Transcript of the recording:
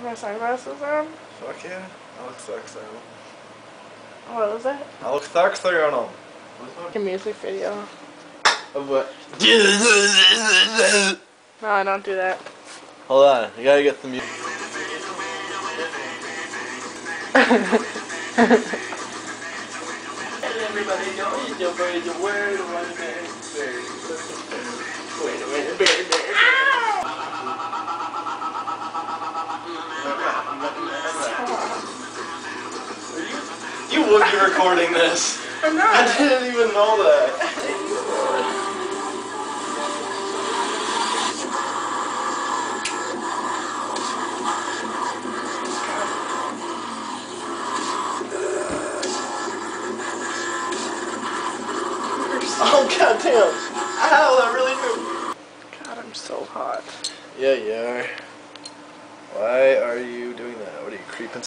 my sunglasses on? Fuck yeah. I look sexy on them. What was it? I look sexy on them. Like a music video. Of what? No, I don't do that. Hold on, you gotta get the music. Everybody knows your bird, the word, one man. Wait a minute, bird. You would be recording this. I'm not. I didn't even know that. Oh goddamn! Ow, that really hurt. God, I'm so hot. Yeah, you are. Why are you doing that? What are you creeping?